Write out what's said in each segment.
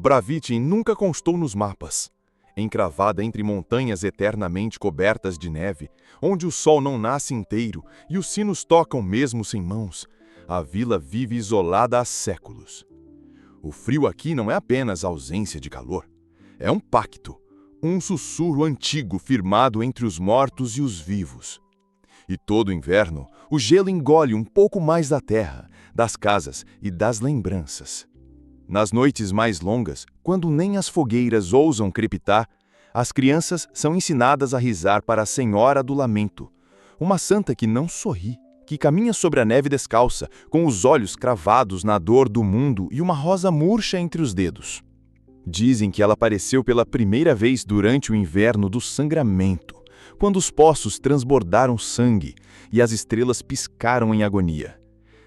Bravitin nunca constou nos mapas. Encravada entre montanhas eternamente cobertas de neve, onde o sol não nasce inteiro e os sinos tocam mesmo sem mãos, a vila vive isolada há séculos. O frio aqui não é apenas ausência de calor, é um pacto, um sussurro antigo firmado entre os mortos e os vivos. E todo inverno, o gelo engole um pouco mais da terra, das casas e das lembranças. Nas noites mais longas, quando nem as fogueiras ousam crepitar, as crianças são ensinadas a rezar para a Senhora do Lamento, uma santa que não sorri, que caminha sobre a neve descalça, com os olhos cravados na dor do mundo e uma rosa murcha entre os dedos. Dizem que ela apareceu pela primeira vez durante o inverno do sangramento, quando os poços transbordaram sangue e as estrelas piscaram em agonia.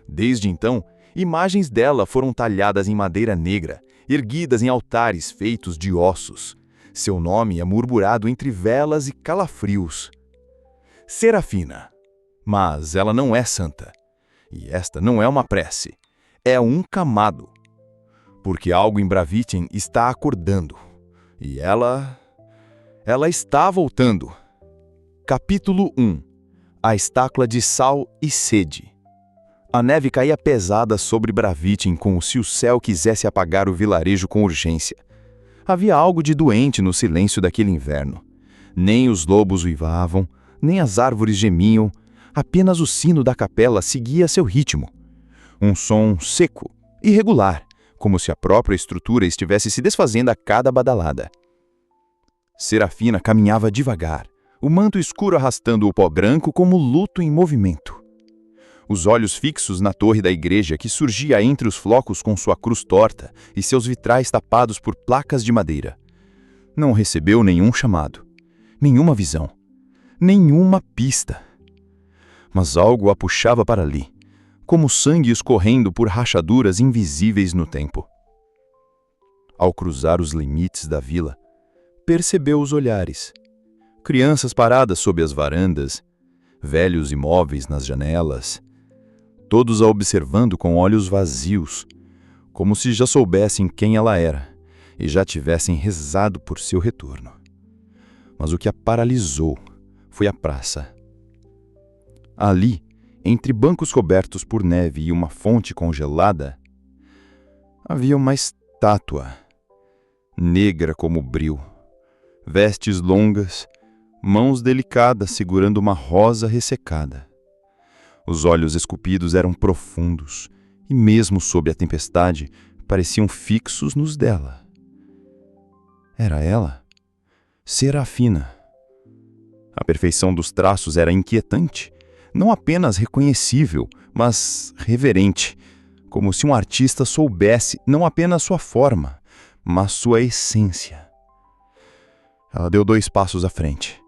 Desde então, imagens dela foram talhadas em madeira negra, erguidas em altares feitos de ossos. Seu nome é murmurado entre velas e calafrios. Serafina. Mas ela não é santa. E esta não é uma prece. É um camado. Porque algo em Bravitin está acordando. E ela está voltando. Capítulo 1. A estácula de sal e sede. A neve caía pesada sobre Bravitin como se o céu quisesse apagar o vilarejo com urgência. Havia algo de doente no silêncio daquele inverno. Nem os lobos uivavam, nem as árvores gemiam, apenas o sino da capela seguia seu ritmo. Um som seco, irregular, como se a própria estrutura estivesse se desfazendo a cada badalada. Serafina caminhava devagar, o manto escuro arrastando o pó branco como luto em movimento. Os olhos fixos na torre da igreja que surgia entre os flocos com sua cruz torta e seus vitrais tapados por placas de madeira. Não recebeu nenhum chamado, nenhuma visão, nenhuma pista. Mas algo a puxava para ali, como sangue escorrendo por rachaduras invisíveis no tempo. Ao cruzar os limites da vila, percebeu os olhares. Crianças paradas sob as varandas, velhos imóveis nas janelas, todos a observando com olhos vazios, como se já soubessem quem ela era e já tivessem rezado por seu retorno. Mas o que a paralisou foi a praça. Ali, entre bancos cobertos por neve e uma fonte congelada, havia uma estátua, negra como bril, vestes longas, mãos delicadas segurando uma rosa ressecada. Os olhos esculpidos eram profundos e, mesmo sob a tempestade, pareciam fixos nos dela. Era ela? Serafina. A perfeição dos traços era inquietante, não apenas reconhecível, mas reverente, como se um artista soubesse não apenas sua forma, mas sua essência. Ela deu 2 passos à frente.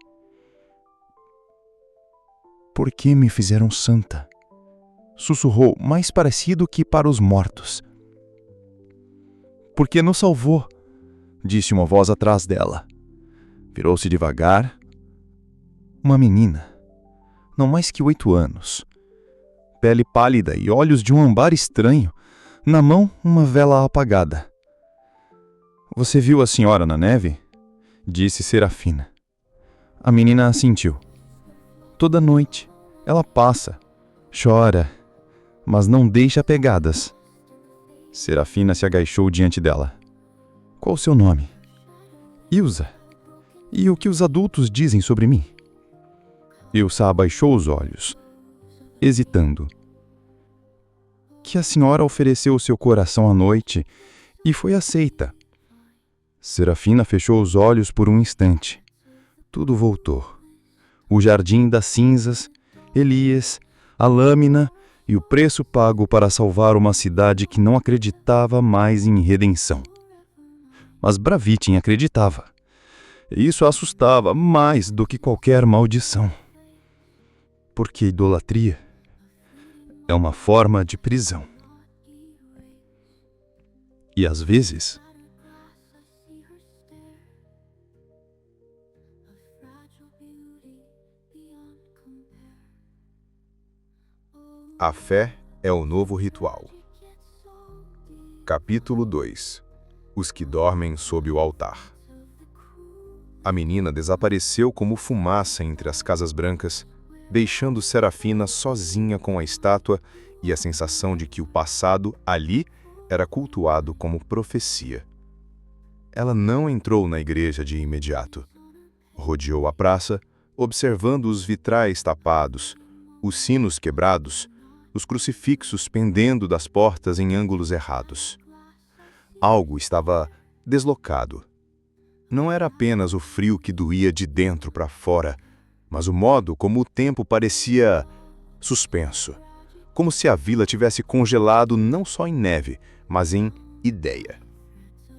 Por que me fizeram santa? Sussurrou, mais parecido que para os mortos. Porque nos salvou, disse uma voz atrás dela. Virou-se devagar. Uma menina, não mais que 8 anos. Pele pálida e olhos de um ambar estranho. Na mão, uma vela apagada. Você viu a senhora na neve? Disse Serafina. A menina assentiu. Toda noite, ela passa, chora, mas não deixa pegadas. Serafina se agachou diante dela. Qual o seu nome? Ilsa. E o que os adultos dizem sobre mim? Ilsa abaixou os olhos, hesitando. Que a senhora ofereceu o seu coração à noite e foi aceita. Serafina fechou os olhos por um instante. Tudo voltou. O jardim das cinzas, Elias, a lâmina e o preço pago para salvar uma cidade que não acreditava mais em redenção. Mas Bravitin acreditava. E isso a assustava mais do que qualquer maldição. Porque idolatria é uma forma de prisão. E às vezes, a fé é o novo ritual. Capítulo 2. Os que dormem sob o altar. A menina desapareceu como fumaça entre as casas brancas, deixando Serafina sozinha com a estátua e a sensação de que o passado ali era cultuado como profecia. Ela não entrou na igreja de imediato. Rodeou a praça, observando os vitrais tapados, os sinos quebrados, os crucifixos pendendo das portas em ângulos errados. Algo estava deslocado. Não era apenas o frio que doía de dentro para fora, mas o modo como o tempo parecia suspenso, como se a vila tivesse congelado não só em neve, mas em ideia.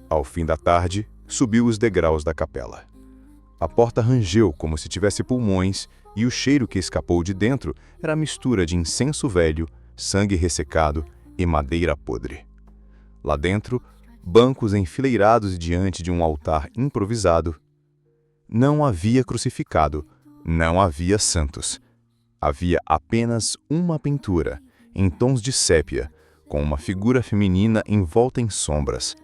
Ao fim da tarde, subiu os degraus da capela. A porta rangeu como se tivesse pulmões e o cheiro que escapou de dentro era a mistura de incenso velho, sangue ressecado e madeira podre. Lá dentro, bancos enfileirados diante de um altar improvisado. Não havia crucificado, não havia santos. Havia apenas uma pintura, em tons de sépia, com uma figura feminina envolta em sombras,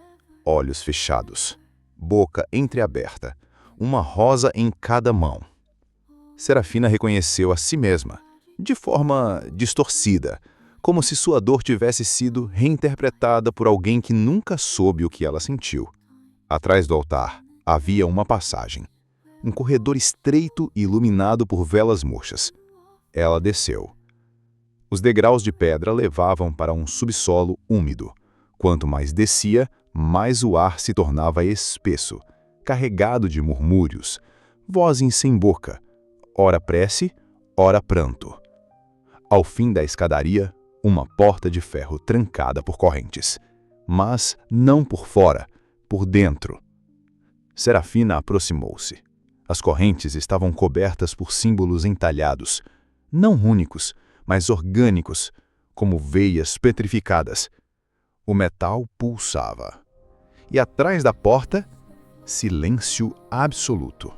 olhos fechados, boca entreaberta, uma rosa em cada mão. Serafina reconheceu a si mesma, de forma distorcida, como se sua dor tivesse sido reinterpretada por alguém que nunca soube o que ela sentiu. Atrás do altar havia uma passagem, um corredor estreito e iluminado por velas murchas. Ela desceu. Os degraus de pedra levavam para um subsolo úmido. Quanto mais descia, mais o ar se tornava espesso, carregado de murmúrios, vozes sem boca, ora prece, ora pranto. Ao fim da escadaria, uma porta de ferro trancada por correntes, mas não por fora, por dentro. Serafina aproximou-se. As correntes estavam cobertas por símbolos entalhados, não únicos, mas orgânicos, como veias petrificadas. O metal pulsava. E atrás da porta, silêncio absoluto.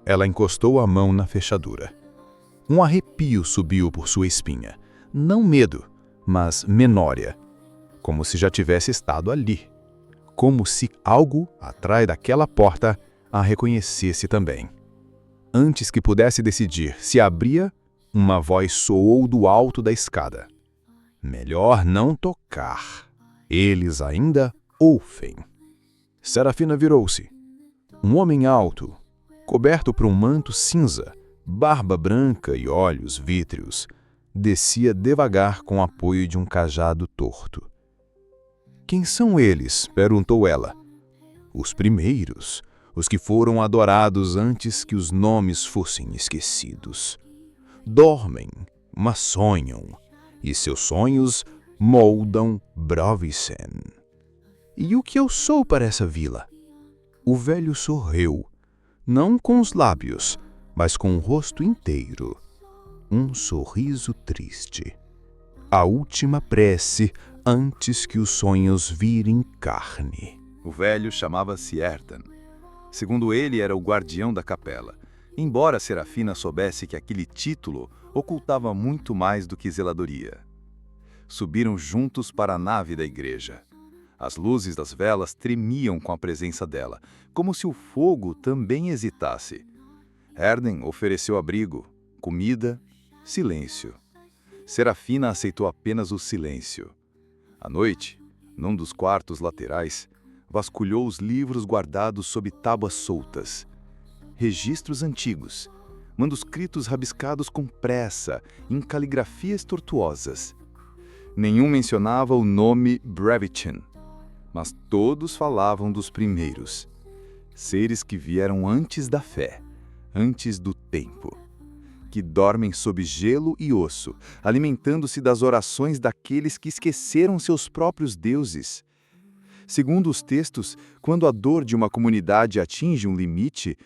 Ela encostou a mão na fechadura. Um arrepio subiu por sua espinha. Não medo, mas menória. Como se já tivesse estado ali. Como se algo, atrás daquela porta, a reconhecesse também. Antes que pudesse decidir se abria, uma voz soou do alto da escada. Melhor não tocar. Eles ainda ouvem. Serafina virou-se. Um homem alto, coberto por um manto cinza, barba branca e olhos vítreos, descia devagar com o apoio de um cajado torto. Quem são eles? Perguntou ela. Os primeiros, os que foram adorados antes que os nomes fossem esquecidos. Dormem, mas sonham, e seus sonhos moldam Brovicen. E o que eu sou para essa vila? O velho sorriu, não com os lábios, mas com o rosto inteiro. Um sorriso triste. A última prece antes que os sonhos virem carne. O velho chamava-se Ertan. Segundo ele, era o guardião da capela, embora Serafina soubesse que aquele título ocultava muito mais do que zeladoria. Subiram juntos para a nave da igreja. As luzes das velas tremiam com a presença dela, como se o fogo também hesitasse. Erden ofereceu abrigo, comida, silêncio. Serafina aceitou apenas o silêncio. À noite, num dos quartos laterais, vasculhou os livros guardados sob tábuas soltas. Registros antigos, manuscritos rabiscados com pressa, em caligrafias tortuosas. Nenhum mencionava o nome Brovicen, mas todos falavam dos primeiros, seres que vieram antes da fé, antes do tempo, que dormem sob gelo e osso, alimentando-se das orações daqueles que esqueceram seus próprios deuses. Segundo os textos, quando a dor de uma comunidade atinge um limite,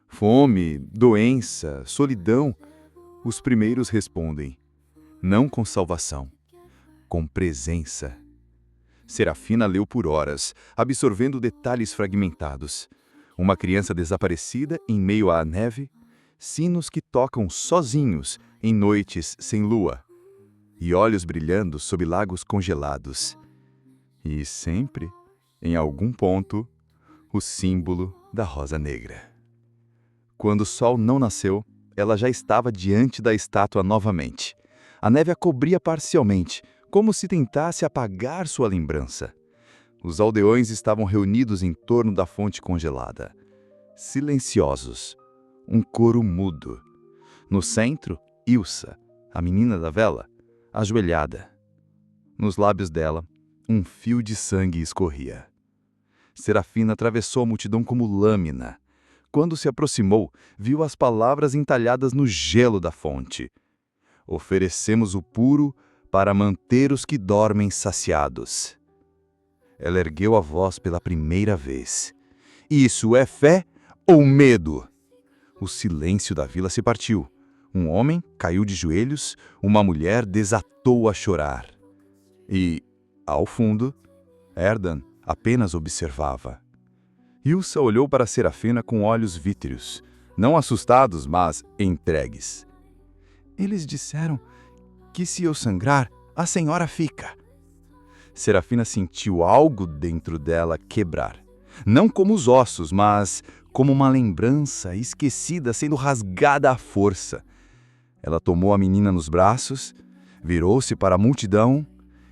fome, doença, solidão, os primeiros respondem, não com salvação, com presença. Serafina leu por horas, absorvendo detalhes fragmentados. Uma criança desaparecida em meio à neve, sinos que tocam sozinhos em noites sem lua, e olhos brilhando sob lagos congelados. E sempre em algum ponto, o símbolo da rosa negra. Quando o sol não nasceu, ela já estava diante da estátua novamente. A neve a cobria parcialmente, como se tentasse apagar sua lembrança. Os aldeões estavam reunidos em torno da fonte congelada, silenciosos, um coro mudo. No centro, Ilsa, a menina da vela, ajoelhada. Nos lábios dela, um fio de sangue escorria. Serafina atravessou a multidão como lâmina. Quando se aproximou, viu as palavras entalhadas no gelo da fonte. Oferecemos o puro para manter os que dormem saciados. Ela ergueu a voz pela primeira vez. Isso é fé ou medo? O silêncio da vila se partiu. Um homem caiu de joelhos, uma mulher desatou a chorar. E, ao fundo, Erdan apenas observava. Ilsa olhou para Serafina com olhos vítreos, não assustados, mas entregues. Eles disseram que se eu sangrar, a senhora fica. Serafina sentiu algo dentro dela quebrar. Não como os ossos, mas como uma lembrança esquecida sendo rasgada à força. Ela tomou a menina nos braços, virou-se para a multidão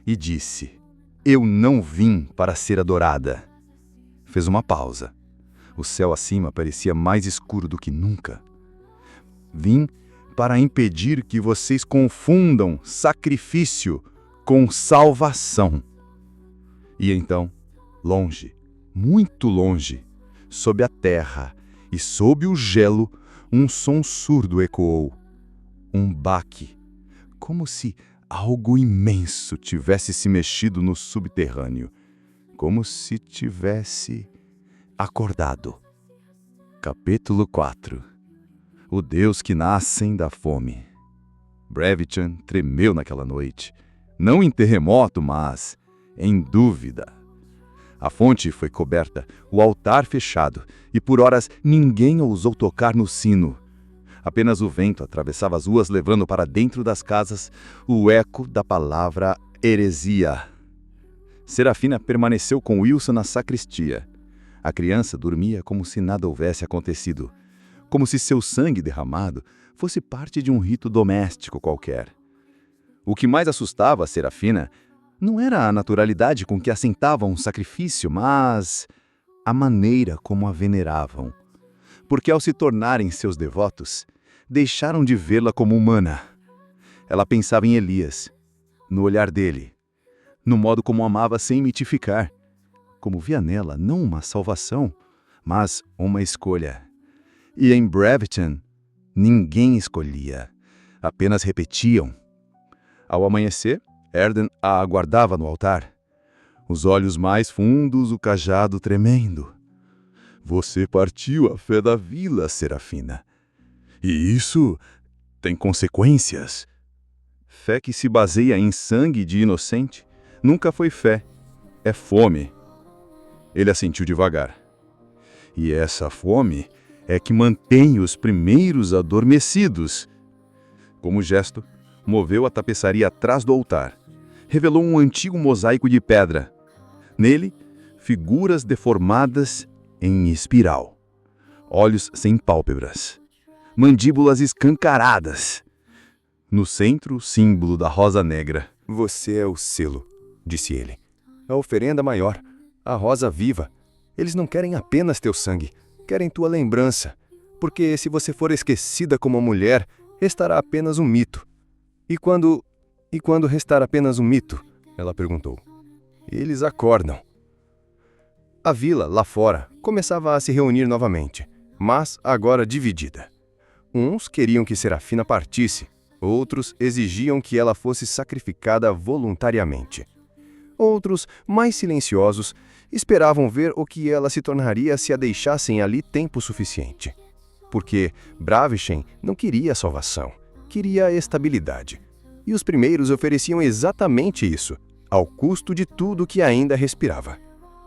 e disse: Eu não vim para ser adorada. Fez uma pausa. O céu acima parecia mais escuro do que nunca. Vim para impedir que vocês confundam sacrifício com salvação. E então, longe, muito longe, sob a terra e sob o gelo, um som surdo ecoou. Um baque, como se algo imenso tivesse se mexido no subterrâneo, como se tivesse acordado. Capítulo 4. O Deus que nascem da fome. Brevichan tremeu naquela noite, não em terremoto, mas em dúvida. A fonte foi coberta, o altar fechado, e por horas ninguém ousou tocar no sino. Apenas o vento atravessava as ruas levando para dentro das casas o eco da palavra heresia. Serafina permaneceu com Wilson na sacristia. A criança dormia como se nada houvesse acontecido, como se seu sangue derramado fosse parte de um rito doméstico qualquer. O que mais assustava a Serafina não era a naturalidade com que assentavam um sacrifício, mas a maneira como a veneravam. Porque ao se tornarem seus devotos, deixaram de vê-la como humana. Ela pensava em Elias, no olhar dele, no modo como amava sem mitificar, como via nela não uma salvação, mas uma escolha. E em Brevichan, ninguém escolhia, apenas repetiam. Ao amanhecer, Erdan a aguardava no altar. Os olhos mais fundos, o cajado tremendo. Você partiu a fé da vila, Serafina. E isso tem consequências. Fé que se baseia em sangue de inocente nunca foi fé, é fome. Ele assentiu devagar. E essa fome é que mantém os primeiros adormecidos. Como gesto, moveu a tapeçaria atrás do altar. Revelou um antigo mosaico de pedra. Nele, figuras deformadas em espiral. Olhos sem pálpebras. Mandíbulas escancaradas. No centro, o símbolo da rosa negra. Você é o selo, disse ele. A oferenda maior, a rosa viva. Eles não querem apenas teu sangue, querem tua lembrança. Porque se você for esquecida como mulher, restará apenas um mito. E quando restar apenas um mito? Ela perguntou. Eles acordam. A vila, lá fora, começava a se reunir novamente, mas agora dividida. Uns queriam que Serafina partisse, outros exigiam que ela fosse sacrificada voluntariamente. Outros, mais silenciosos, esperavam ver o que ela se tornaria se a deixassem ali tempo suficiente. Porque Brevichan não queria salvação, queria estabilidade. E os primeiros ofereciam exatamente isso, ao custo de tudo que ainda respirava.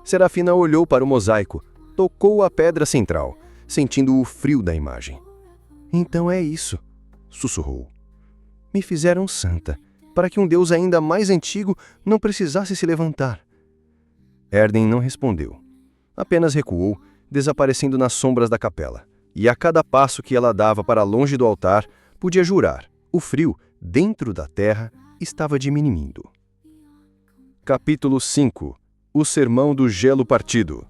Serafina olhou para o mosaico, tocou a pedra central, sentindo o frio da imagem. Então é isso, sussurrou. Me fizeram santa, para que um Deus ainda mais antigo não precisasse se levantar. Erden não respondeu. Apenas recuou, desaparecendo nas sombras da capela. E a cada passo que ela dava para longe do altar, podia jurar, o frio, dentro da terra, estava diminuindo. Capítulo 5. O Sermão do Gelo Partido.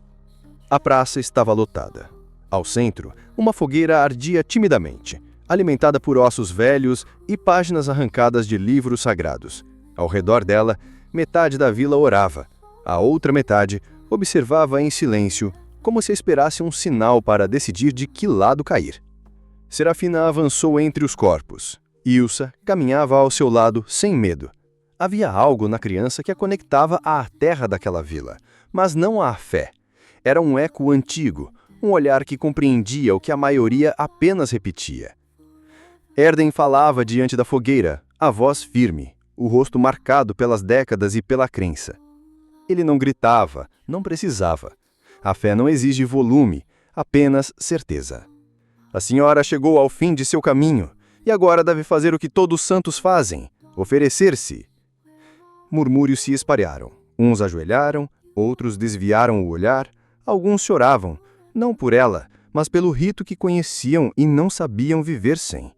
A praça estava lotada. Ao centro, uma fogueira ardia timidamente, alimentada por ossos velhos e páginas arrancadas de livros sagrados. Ao redor dela, metade da vila orava. A outra metade observava em silêncio, como se esperasse um sinal para decidir de que lado cair. Serafina avançou entre os corpos. Ilsa caminhava ao seu lado sem medo. Havia algo na criança que a conectava à terra daquela vila, mas não à fé. Era um eco antigo, um olhar que compreendia o que a maioria apenas repetia. Erden falava diante da fogueira, a voz firme, o rosto marcado pelas décadas e pela crença. Ele não gritava, não precisava. A fé não exige volume, apenas certeza. A senhora chegou ao fim de seu caminho, e agora deve fazer o que todos os santos fazem, oferecer-se. Murmúrios se espalharam. Uns ajoelharam, outros desviaram o olhar, alguns choravam, não por ela, mas pelo rito que conheciam e não sabiam viver sem.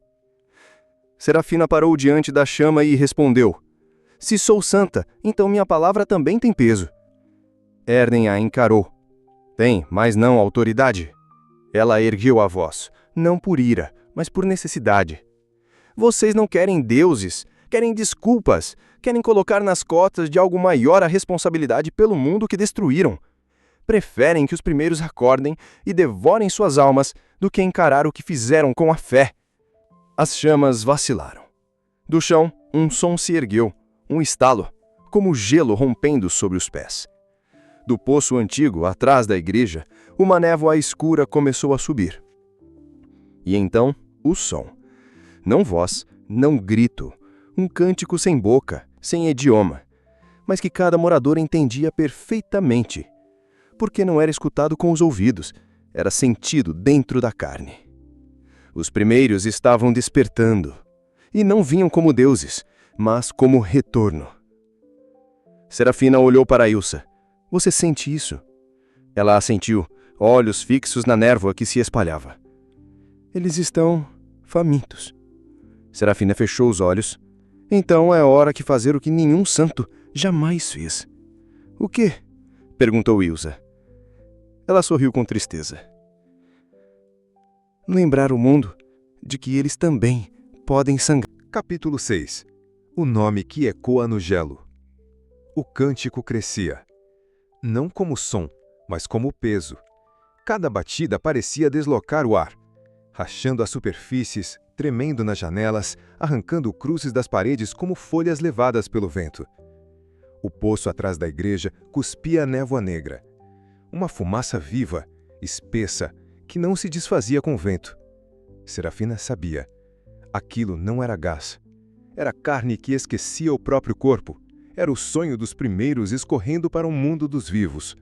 Serafina parou diante da chama e respondeu: Se sou santa, então minha palavra também tem peso. Erden a encarou. Tem, mas não autoridade. Ela ergueu a voz, não por ira, mas por necessidade. Vocês não querem deuses, querem desculpas, querem colocar nas costas de algo maior a responsabilidade pelo mundo que destruíram. Preferem que os primeiros acordem e devorem suas almas do que encarar o que fizeram com a fé. As chamas vacilaram. Do chão, um som se ergueu, um estalo, como gelo rompendo sobre os pés. Do poço antigo, atrás da igreja, uma névoa escura começou a subir. E então, o som. Não voz, não grito, um cântico sem boca, sem idioma, mas que cada morador entendia perfeitamente, porque não era escutado com os ouvidos, era sentido dentro da carne. Os primeiros estavam despertando, e não vinham como deuses, mas como retorno. Serafina olhou para Ilsa. Você sente isso? Ela assentiu, olhos fixos na névoa que se espalhava. Eles estão famintos. Serafina fechou os olhos. Então é hora de fazer o que nenhum santo jamais fez. O quê? Perguntou Ilsa. Ela sorriu com tristeza. Lembrar o mundo de que eles também podem sangrar. Capítulo 6. O nome que ecoa no gelo. O cântico crescia. Não como som, mas como peso. Cada batida parecia deslocar o ar, rachando as superfícies, tremendo nas janelas, arrancando cruzes das paredes como folhas levadas pelo vento. O poço atrás da igreja cuspia a névoa negra. Uma fumaça viva, espessa, que não se desfazia com o vento. Serafina sabia. Aquilo não era gás. Era carne que esquecia o próprio corpo. Era o sonho dos primeiros escorrendo para o mundo dos vivos.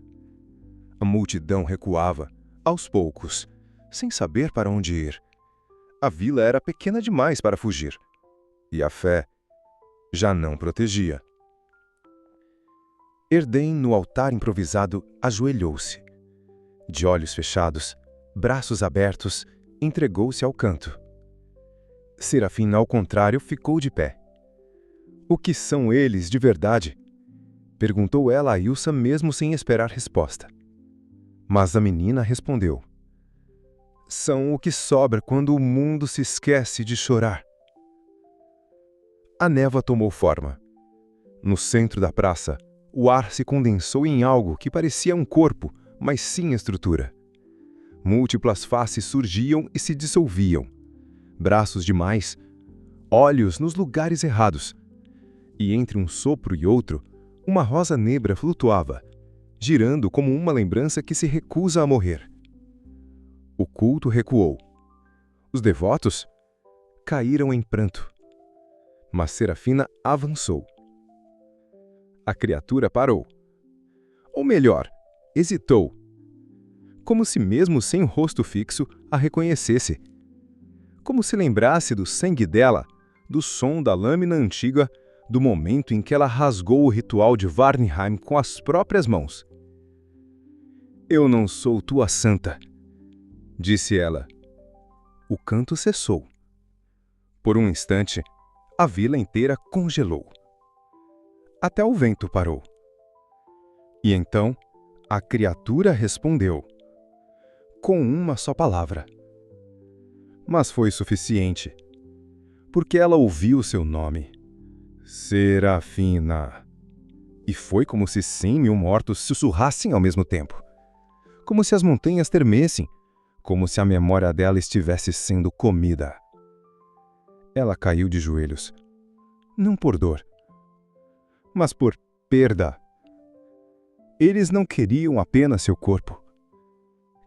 A multidão recuava, aos poucos, sem saber para onde ir. A vila era pequena demais para fugir. E a fé já não protegia. Erden, no altar improvisado, ajoelhou-se. De olhos fechados, braços abertos, entregou-se ao canto. Serafina, ao contrário, ficou de pé. O que são eles de verdade? Perguntou ela a Ilsa mesmo sem esperar resposta. Mas a menina respondeu. São o que sobra quando o mundo se esquece de chorar. A névoa tomou forma. No centro da praça, o ar se condensou em algo que parecia um corpo, mas sem estrutura. Múltiplas faces surgiam e se dissolviam. Braços demais, olhos nos lugares errados. E entre um sopro e outro, uma rosa negra flutuava, girando como uma lembrança que se recusa a morrer. O culto recuou. Os devotos caíram em pranto. Mas Serafina avançou. A criatura parou. Ou melhor, hesitou. Como se mesmo sem o rosto fixo a reconhecesse. Como se lembrasse do sangue dela, do som da lâmina antiga, do momento em que ela rasgou o ritual de Varnheim com as próprias mãos. Eu não sou tua santa, disse ela. O canto cessou. Por um instante, a vila inteira congelou. Até o vento parou. E então, a criatura respondeu, com uma só palavra. Mas foi suficiente, porque ela ouviu seu nome, Serafina. E foi como se 100.000 mortos sussurrassem ao mesmo tempo. Como se as montanhas tremessem, como se a memória dela estivesse sendo comida. Ela caiu de joelhos, não por dor, mas por perda. Eles não queriam apenas seu corpo.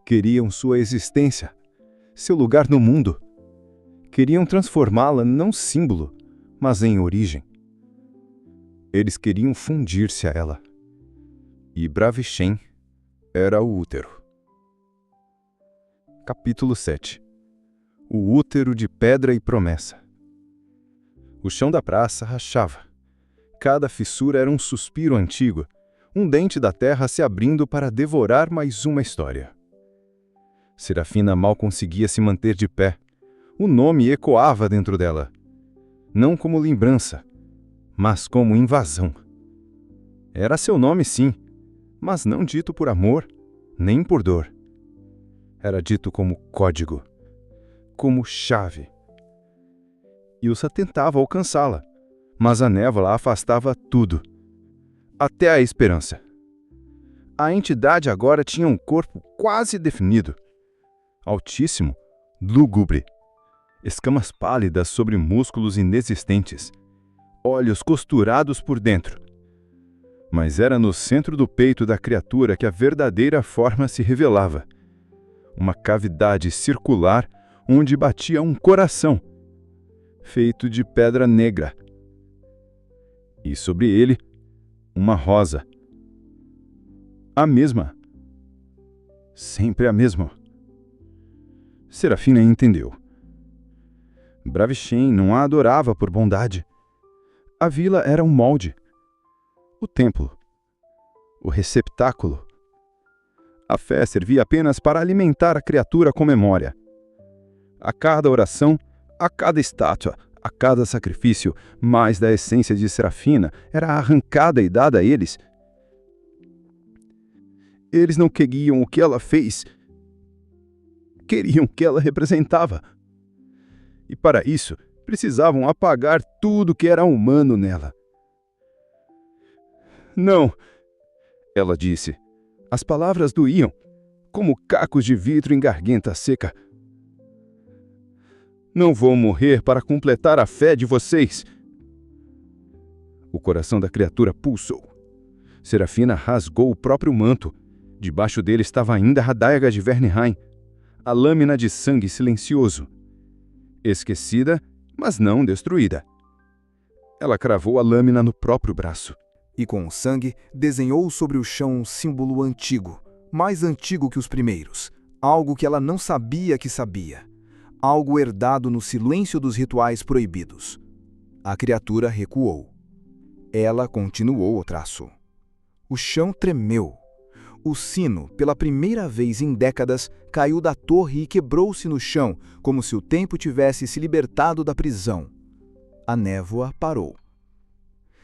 Queriam sua existência, seu lugar no mundo. Queriam transformá-la não símbolo, mas em origem. Eles queriam fundir-se a ela. E Bravichem era o útero. Capítulo 7. O útero de pedra e promessa. O chão da praça rachava. Cada fissura era um suspiro antigo, um dente da terra se abrindo para devorar mais uma história. Serafina mal conseguia se manter de pé. O nome ecoava dentro dela. Não como lembrança, mas como invasão. Era seu nome, sim, mas não dito por amor, nem por dor. Era dito como código, como chave. Ilsa tentava alcançá-la, mas a névoa afastava tudo, até a esperança. A entidade agora tinha um corpo quase definido, altíssimo, lúgubre, escamas pálidas sobre músculos inexistentes, olhos costurados por dentro. Mas era no centro do peito da criatura que a verdadeira forma se revelava. Uma cavidade circular onde batia um coração, feito de pedra negra. E sobre ele, uma rosa. A mesma. Sempre a mesma. Serafina entendeu. Bravichem não a adorava por bondade. A vila era um molde. O templo. O receptáculo. A fé servia apenas para alimentar a criatura com memória. A cada oração, a cada estátua, a cada sacrifício, mais da essência de Serafina era arrancada e dada a eles. Eles não queriam o que ela fez. Queriam o que ela representava. E para isso, precisavam apagar tudo que era humano nela. Não, ela disse. As palavras doíam, como cacos de vidro em garganta seca. Não vou morrer para completar a fé de vocês. O coração da criatura pulsou. Serafina rasgou o próprio manto. Debaixo dele estava ainda a adaga de Vernheim, a lâmina de sangue silencioso. Esquecida, mas não destruída. Ela cravou a lâmina no próprio braço. E com o sangue desenhou sobre o chão um símbolo antigo, mais antigo que os primeiros, algo que ela não sabia que sabia, algo herdado no silêncio dos rituais proibidos. A criatura recuou. Ela continuou o traço. O chão tremeu. O sino, pela primeira vez em décadas, caiu da torre e quebrou-se no chão, como se o tempo tivesse se libertado da prisão. A névoa parou.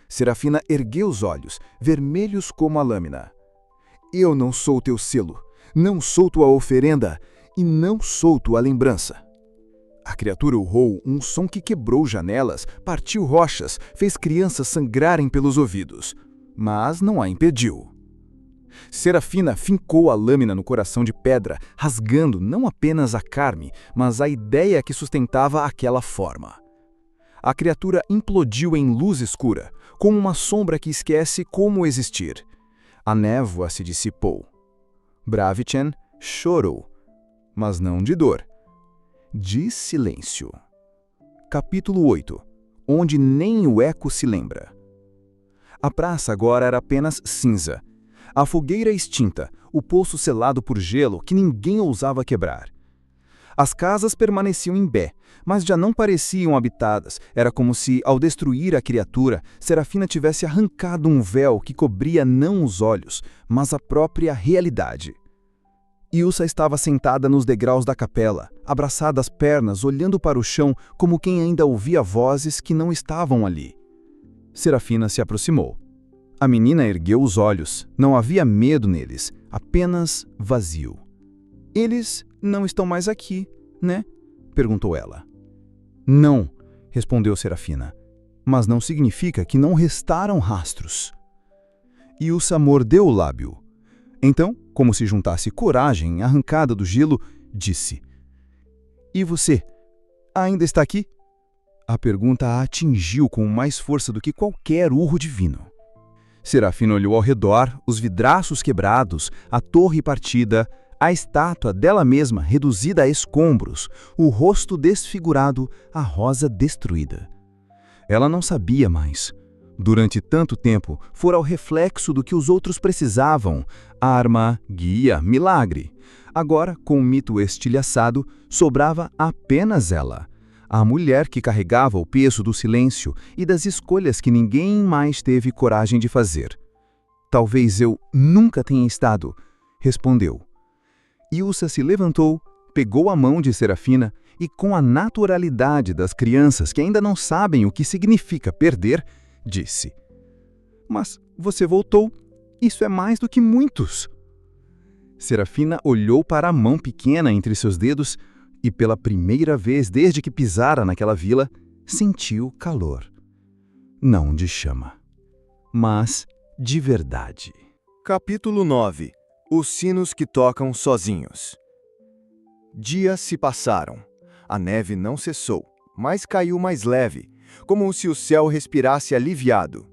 Serafina ergueu os olhos, vermelhos como a lâmina. Eu não sou teu selo, não sou tua oferenda e não sou tua lembrança. A criatura urrou um som que quebrou janelas, partiu rochas, fez crianças sangrarem pelos ouvidos, mas não a impediu. Serafina fincou a lâmina no coração de pedra, rasgando não apenas a carne, mas a ideia que sustentava aquela forma. A criatura implodiu em luz escura, como uma sombra que esquece como existir. A névoa se dissipou. Bravichem chorou, mas não de dor, de silêncio. Capítulo 8. Onde nem o eco se lembra. A praça agora era apenas cinza. A fogueira extinta, o poço selado por gelo que ninguém ousava quebrar. As casas permaneciam em pé, mas já não pareciam habitadas. Era como se, ao destruir a criatura, Serafina tivesse arrancado um véu que cobria não os olhos, mas a própria realidade. Ilsa estava sentada nos degraus da capela, abraçada às pernas, olhando para o chão como quem ainda ouvia vozes que não estavam ali. Serafina se aproximou. A menina ergueu os olhos. Não havia medo neles, apenas vazio. Eles não estão mais aqui, né? Perguntou ela. Não, respondeu Serafina. Mas não significa que não restaram rastros. Ilsa mordeu o lábio. Então, como se juntasse coragem arrancada do gelo, disse: E você, ainda está aqui? A pergunta a atingiu com mais força do que qualquer urro divino. Serafina olhou ao redor, os vidraços quebrados, a torre partida, a estátua dela mesma reduzida a escombros, o rosto desfigurado, a rosa destruída. Ela não sabia mais. Durante tanto tempo, fora o reflexo do que os outros precisavam: arma, guia, milagre. Agora, com o mito estilhaçado, sobrava apenas ela, a mulher que carregava o peso do silêncio e das escolhas que ninguém mais teve coragem de fazer. Talvez eu nunca tenha estado, respondeu. Ilsa se levantou, pegou a mão de Serafina e, com a naturalidade das crianças que ainda não sabem o que significa perder, disse: Mas você voltou. Isso é mais do que muitos. Serafina olhou para a mão pequena entre seus dedos e, pela primeira vez desde que pisara naquela vila, sentiu calor. Não de chama, mas de verdade. Capítulo 9. Os sinos que tocam sozinhos. Dias se passaram. A neve não cessou, mas caiu mais leve, como se o céu respirasse aliviado.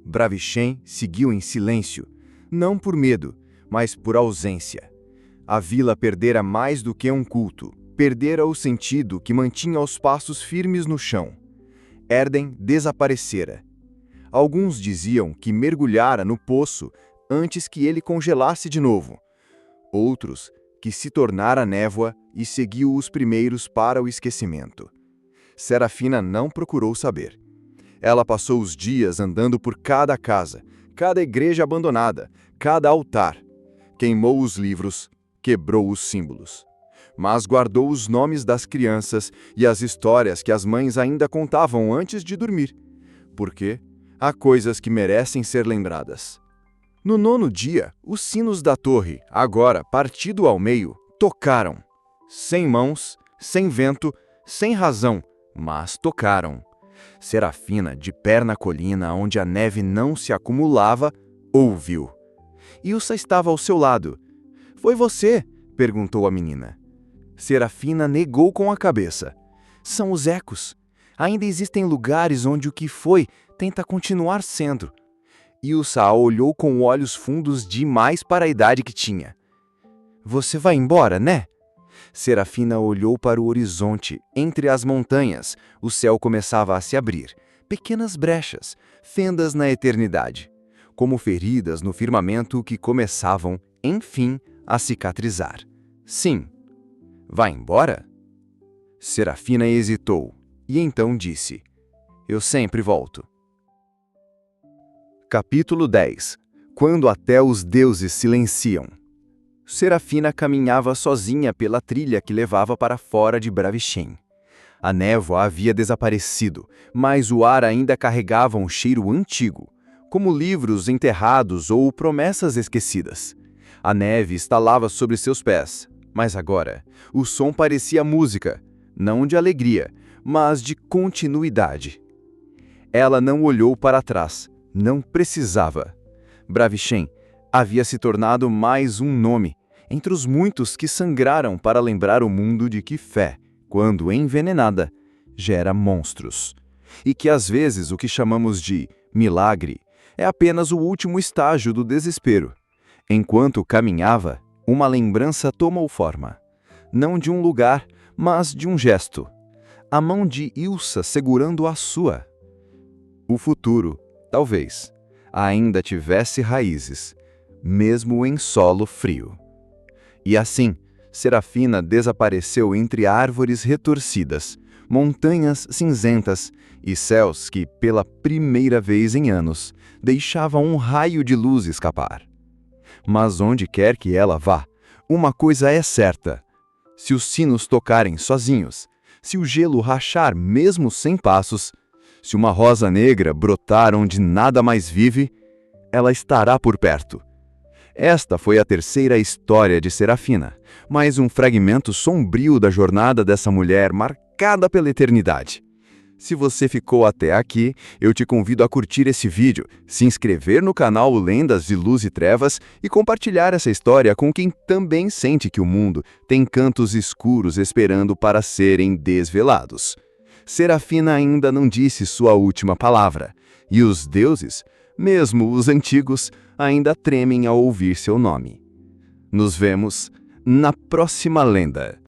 Bravichem seguiu em silêncio, não por medo, mas por ausência. A vila perdera mais do que um culto, perdera o sentido que mantinha os passos firmes no chão. Erden desaparecera. Alguns diziam que mergulhara no poço antes que ele congelasse de novo. Outros, que se tornara névoa e seguiu os primeiros para o esquecimento. Serafina não procurou saber. Ela passou os dias andando por cada casa, cada igreja abandonada, cada altar. Queimou os livros, quebrou os símbolos. Mas guardou os nomes das crianças e as histórias que as mães ainda contavam antes de dormir. Porque há coisas que merecem ser lembradas. No 9º dia, os sinos da torre, agora partido ao meio, tocaram. Sem mãos, sem vento, sem razão, mas tocaram. Serafina, de pé na colina onde a neve não se acumulava, ouviu. Ilsa estava ao seu lado. Foi você? Perguntou a menina. Serafina negou com a cabeça. São os ecos. Ainda existem lugares onde o que foi tenta continuar sendo. Ilsa a olhou com olhos fundos demais para a idade que tinha. Você vai embora, né? Serafina olhou para o horizonte. Entre as montanhas, o céu começava a se abrir. Pequenas brechas, fendas na eternidade. Como feridas no firmamento que começavam, enfim, a cicatrizar. Sim. Vai embora? Serafina hesitou e então disse: Eu sempre volto. Capítulo 10. Quando até os deuses silenciam. Serafina caminhava sozinha pela trilha que levava para fora de Bravichem. A névoa havia desaparecido, mas o ar ainda carregava um cheiro antigo, como livros enterrados ou promessas esquecidas. A neve estalava sobre seus pés, mas agora o som parecia música, não de alegria, mas de continuidade. Ela não olhou para trás, não precisava. Bravichem havia se tornado mais um nome, entre os muitos que sangraram para lembrar o mundo de que fé, quando envenenada, gera monstros. E que às vezes o que chamamos de milagre é apenas o último estágio do desespero. Enquanto caminhava, uma lembrança tomou forma. Não de um lugar, mas de um gesto. A mão de Ilsa segurando a sua. O futuro, talvez, ainda tivesse raízes, mesmo em solo frio. E assim, Serafina desapareceu entre árvores retorcidas, montanhas cinzentas e céus que, pela primeira vez em anos, deixavam um raio de luz escapar. Mas onde quer que ela vá, Uma coisa é certa: se os sinos tocarem sozinhos, se o gelo rachar mesmo sem passos, se uma rosa negra brotar onde nada mais vive, ela estará por perto. Esta foi a terceira história de Serafina, mais um fragmento sombrio da jornada dessa mulher marcada pela eternidade. Se você ficou até aqui, eu te convido a curtir esse vídeo, se inscrever no canal Lendas de Luz e Trevas e compartilhar essa história com quem também sente que o mundo tem cantos escuros esperando para serem desvelados. Serafina ainda não disse sua última palavra, e os deuses, mesmo os antigos, ainda tremem ao ouvir seu nome. Nos vemos na próxima lenda.